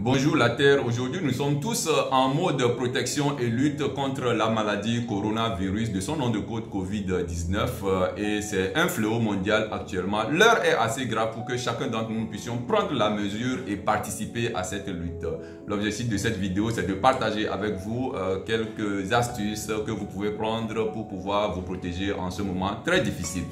Bonjour la Terre, aujourd'hui nous sommes tous en mode protection et lutte contre la maladie coronavirus de son nom de code Covid-19 et c'est un fléau mondial actuellement. L'heure est assez grave pour que chacun d'entre nous puissions prendre la mesure et participer à cette lutte. L'objectif de cette vidéo c'est de partager avec vous quelques astuces que vous pouvez prendre pour pouvoir vous protéger en ce moment très difficile.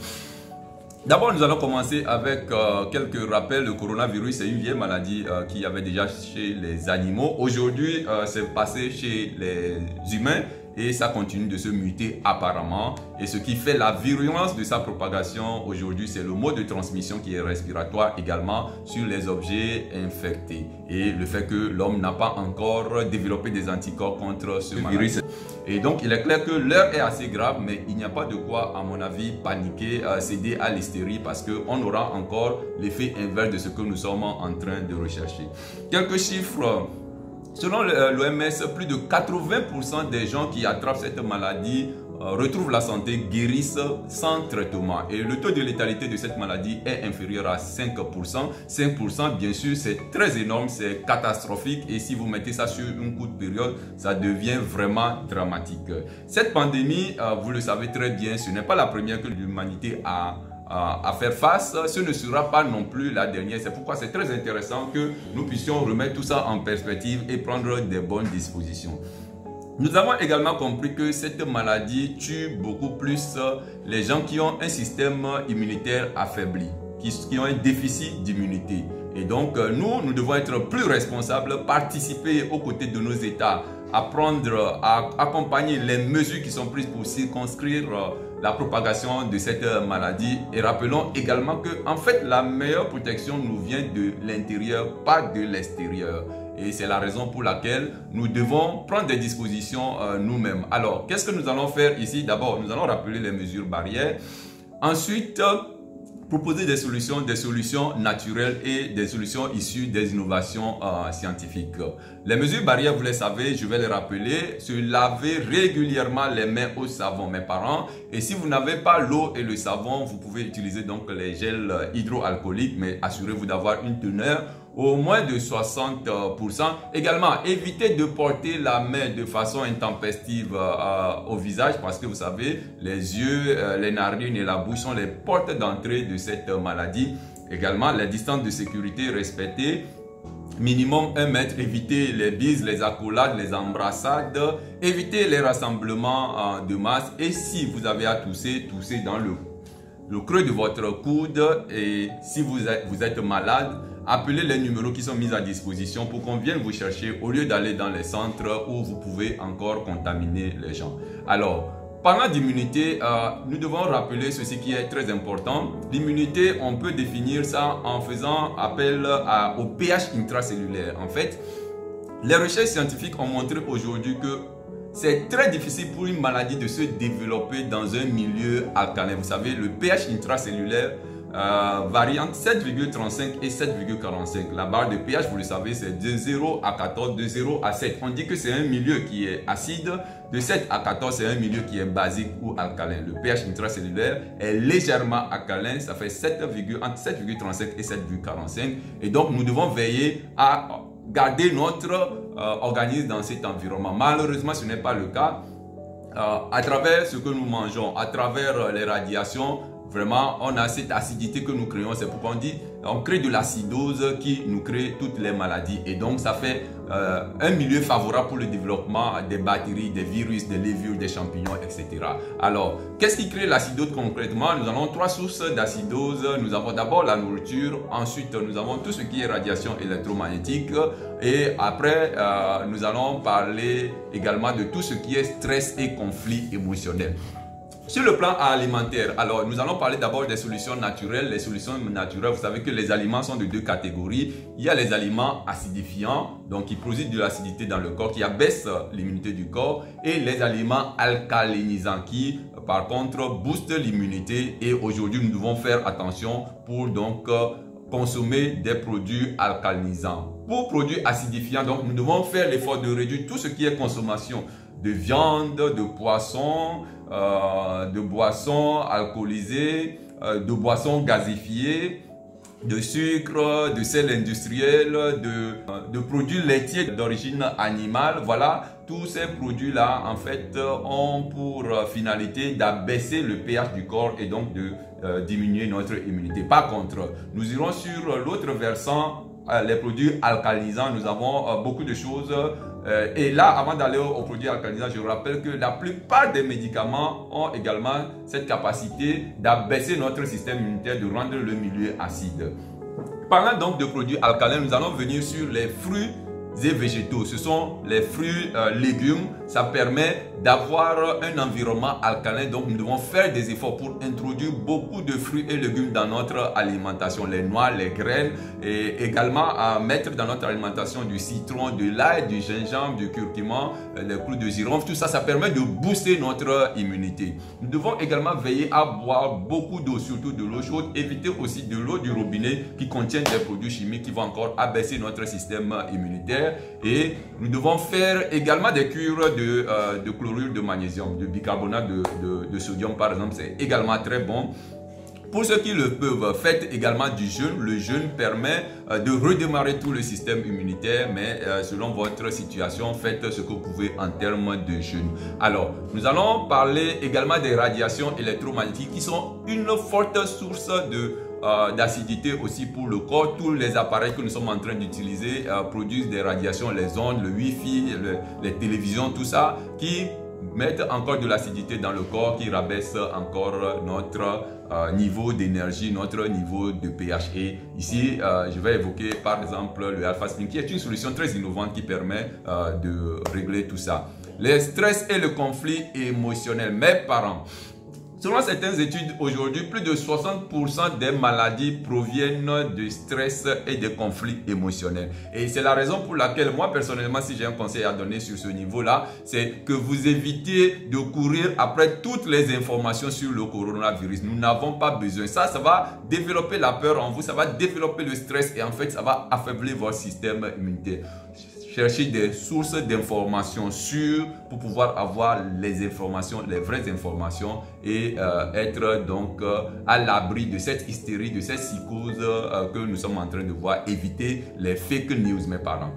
D'abord, nous allons commencer avec quelques rappels. Le coronavirus, c'est une vieille maladie qu'il y avait déjà chez les animaux. Aujourd'hui, c'est passé chez les humains et ça continue de se muter apparemment. Et ce qui fait la virulence de sa propagation aujourd'hui, c'est le mode de transmission qui est respiratoire également sur les objets infectés. Et le fait que l'homme n'a pas encore développé des anticorps contre ce virus. Et donc, il est clair que l'heure est assez grave, mais il n'y a pas de quoi, à mon avis, paniquer, céder à l'hystérie parce qu'on aura encore l'effet inverse de ce que nous sommes en train de rechercher. Quelques chiffres. Selon l'OMS, plus de 80% des gens qui attrapent cette maladie retrouvent la santé, guérissent sans traitement. Et le taux de létalité de cette maladie est inférieur à 5%. 5%, bien sûr, c'est très énorme, c'est catastrophique. Et si vous mettez ça sur une courte période, ça devient vraiment dramatique. Cette pandémie, vous le savez très bien, ce n'est pas la première que l'humanité a à faire face, ce ne sera pas non plus la dernière. C'est pourquoi c'est très intéressant que nous puissions remettre tout ça en perspective et prendre des bonnes dispositions. Nous avons également compris que cette maladie tue beaucoup plus les gens qui ont un système immunitaire affaibli, qui ont un déficit d'immunité. Et donc nous devons être plus responsables, participer aux côtés de nos États, apprendre à accompagner les mesures qui sont prises pour circonscrire la propagation de cette maladie. Et rappelons également que en fait la meilleure protection nous vient de l'intérieur, pas de l'extérieur. Et c'est la raison pour laquelle nous devons prendre des dispositions nous-mêmes. Alors, qu'est-ce que nous allons faire ici? D'abord, nous allons rappeler les mesures barrières. Ensuite, proposer des solutions naturelles et des solutions issues des innovations scientifiques. Les mesures barrières, vous les savez, je vais les rappeler. Se laver régulièrement les mains au savon, mes parents. Et si vous n'avez pas l'eau et le savon, vous pouvez utiliser donc les gels hydroalcooliques, mais assurez-vous d'avoir une teneur au moins de 60%. Également, évitez de porter la main de façon intempestive au visage parce que vous savez, les yeux, les narines et la bouche sont les portes d'entrée de cette maladie. Également, les distances de sécurité respectées. Minimum 1 mètre, évitez les bises, les accolades, les embrassades, évitez les rassemblements de masse et si vous avez à tousser, toussez dans le creux de votre coude et si vous êtes malade, appelez les numéros qui sont mis à disposition pour qu'on vienne vous chercher au lieu d'aller dans les centres où vous pouvez encore contaminer les gens. Alors, parlant d'immunité, nous devons rappeler ceci qui est très important. L'immunité, on peut définir ça en faisant appel au pH intracellulaire. En fait, les recherches scientifiques ont montré aujourd'hui que c'est très difficile pour une maladie de se développer dans un milieu alcalin. Vous savez, le pH intracellulaire varie entre 7,35 et 7,45. La barre de pH, vous le savez, c'est de 0 à 14, de 0 à 7. On dit que c'est un milieu qui est acide. De 7 à 14, c'est un milieu qui est basique ou alcalin. Le pH intracellulaire est légèrement alcalin. Ça fait entre 7,35 et 7,45. Et donc, nous devons veiller à garder notre organisme dans cet environnement. Malheureusement, ce n'est pas le cas. À travers ce que nous mangeons, à travers les radiations, vraiment, on a cette acidité que nous créons. C'est pourquoi on dit on crée de l'acidose qui nous crée toutes les maladies. Et donc, ça fait un milieu favorable pour le développement des bactéries, des virus, des levures, des champignons, etc. Alors, qu'est-ce qui crée l'acidose concrètement? Nous avons 3 sources d'acidose. Nous avons d'abord la nourriture. Ensuite, nous avons tout ce qui est radiation électromagnétique. Et après, nous allons parler également de tout ce qui est stress et conflit émotionnel. Sur le plan alimentaire, alors nous allons parler d'abord des solutions naturelles. Les solutions naturelles, vous savez que les aliments sont de 2 catégories. Il y a les aliments acidifiants, donc qui produisent de l'acidité dans le corps, qui abaissent l'immunité du corps, et les aliments alcalinisants qui, par contre, boostent l'immunité. Et aujourd'hui, nous devons faire attention pour donc consommer des produits alcalinisants. Pour produits acidifiants, donc nous devons faire l'effort de réduire tout ce qui est consommation de viande, de poisson, de boissons alcoolisées, de boissons gazifiées, de sucre, de sel industriel, de produits laitiers d'origine animale. Voilà, tous ces produits-là, en fait, ont pour finalité d'abaisser le pH du corps et donc de diminuer notre immunité. Par contre, nous irons sur l'autre versant, les produits alcalinisants. Nous avons beaucoup de choses. Et là, avant d'aller aux produits alcalinisants, je rappelle que la plupart des médicaments ont également cette capacité d'abaisser notre système immunitaire, de rendre le milieu acide. Parlant donc de produits alcalins, nous allons venir sur les fruits et végétaux. Ce sont les fruits, légumes. Ça permet d'avoir un environnement alcalin. Donc nous devons faire des efforts pour introduire beaucoup de fruits et légumes dans notre alimentation. Les noix, les graines, et également à mettre dans notre alimentation du citron, de l'ail, du gingembre, du curcuma, les clous de girofle. Tout ça, ça permet de booster notre immunité. Nous devons également veiller à boire beaucoup d'eau, surtout de l'eau chaude. Éviter aussi de l'eau du robinet qui contient des produits chimiques qui vont encore abaisser notre système immunitaire. Et nous devons faire également des cures de chlorure de magnésium, de bicarbonate de sodium par exemple. C'est également très bon. Pour ceux qui le peuvent, faites également du jeûne. Le jeûne permet de redémarrer tout le système immunitaire, mais selon votre situation, faites ce que vous pouvez en termes de jeûne. Alors, nous allons parler également des radiations électromagnétiques qui sont une forte source d'acidité aussi pour le corps. Tous les appareils que nous sommes en train d'utiliser produisent des radiations, les ondes, le Wi-Fi, les télévisions, tout ça qui mettent encore de l'acidité dans le corps, qui rabaisse encore notre niveau d'énergie, notre niveau de pH. Et ici, je vais évoquer par exemple le alpha-spin qui est une solution très innovante qui permet de régler tout ça. Les stress et le conflit émotionnel. Mes parents, selon certaines études aujourd'hui, plus de 60% des maladies proviennent du stress et des conflits émotionnels. Et c'est la raison pour laquelle moi personnellement, si j'ai un conseil à donner sur ce niveau-là, c'est que vous évitez de courir après toutes les informations sur le coronavirus. Nous n'avons pas besoin. Ça va développer la peur en vous, ça va développer le stress et en fait, ça va affaiblir votre système immunitaire. Chercher des sources d'informations sûres pour pouvoir avoir les informations, les vraies informations et être donc à l'abri de cette hystérie, de cette psychose que nous sommes en train de voir. Éviter les fake news, mes parents.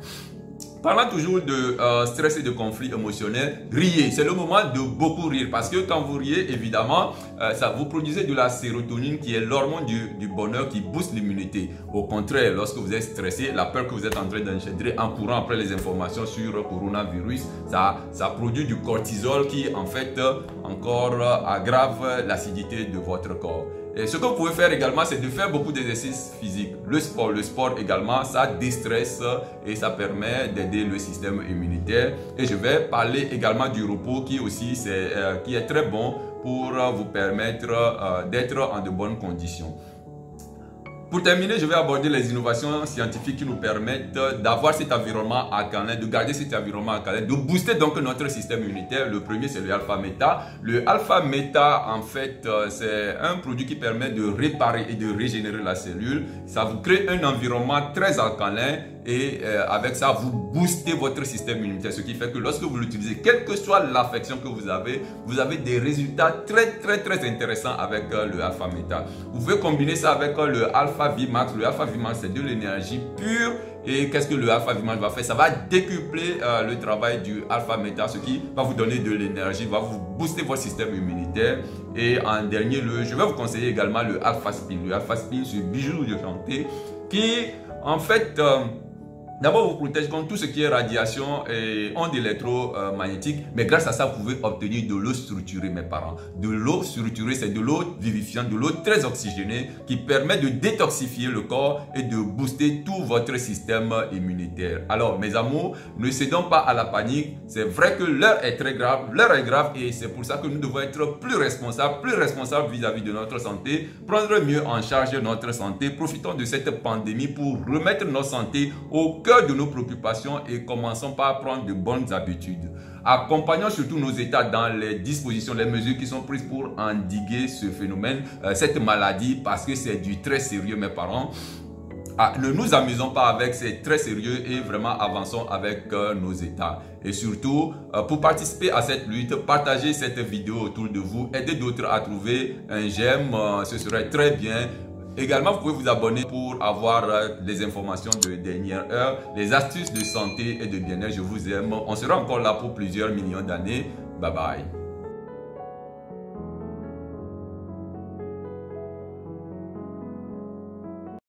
Parlant toujours de stress et de conflits émotionnels, riez. C'est le moment de beaucoup rire parce que quand vous riez, évidemment, ça vous produisez de la sérotonine qui est l'hormone du bonheur qui booste l'immunité. Au contraire, lorsque vous êtes stressé, la peur que vous êtes en train d'engendrer en courant après les informations sur le coronavirus, ça produit du cortisol qui en fait encore aggrave l'acidité de votre corps. Et ce que vous pouvez faire également, c'est de faire beaucoup d'exercices physiques. Le sport également, ça déstresse et ça permet d'aider le système immunitaire. Et je vais parler également du repos qui aussi qui est très bon pour vous permettre d'être en de bonnes conditions. Pour terminer, je vais aborder les innovations scientifiques qui nous permettent d'avoir cet environnement alcalin, de garder cet environnement alcalin, de booster donc notre système immunitaire. Le premier, c'est le alpha-méta. Le alpha-méta, en fait, c'est un produit qui permet de réparer et de régénérer la cellule. Ça vous crée un environnement très alcalin et avec ça, vous boostez votre système immunitaire. Ce qui fait que lorsque vous l'utilisez, quelle que soit l'affection que vous avez des résultats très intéressants avec le alpha-méta. Vous pouvez combiner ça avec le alpha-Vmax. Le alpha-Vmax, c'est de l'énergie pure. Et qu'est-ce que le alpha-Vmax va faire? Ça va décupler le travail du alpha-méta, ce qui va vous donner de l'énergie, va vous booster votre système immunitaire. Et en dernier lieu, je vais vous conseiller également le alpha-spin. Le alpha-spin, c'est bijou de santé qui, en fait, d'abord, vous protège contre tout ce qui est radiation et ondes électromagnétiques. Mais grâce à ça, vous pouvez obtenir de l'eau structurée, mes parents. De l'eau structurée, c'est de l'eau vivifiante, de l'eau très oxygénée qui permet de détoxifier le corps et de booster tout votre système immunitaire. Alors, mes amours, ne cédons pas à la panique. C'est vrai que l'heure est très grave. L'heure est grave et c'est pour ça que nous devons être plus responsables vis-à-vis de notre santé, prendre mieux en charge notre santé. Profitons de cette pandémie pour remettre notre santé au cœur de nos préoccupations et commençons par prendre de bonnes habitudes. Accompagnons surtout nos États dans les dispositions, les mesures qui sont prises pour endiguer ce phénomène, cette maladie, parce que c'est du très sérieux, mes parents. Ne nous amusons pas avec, c'est très sérieux et vraiment avançons avec nos États. Et surtout, pour participer à cette lutte, partagez cette vidéo autour de vous, aidez d'autres à trouver un j'aime, ce serait très bien. Également, vous pouvez vous abonner pour avoir des informations de dernière heure, les astuces de santé et de bien-être. Je vous aime. On sera encore là pour plusieurs millions d'années. Bye bye.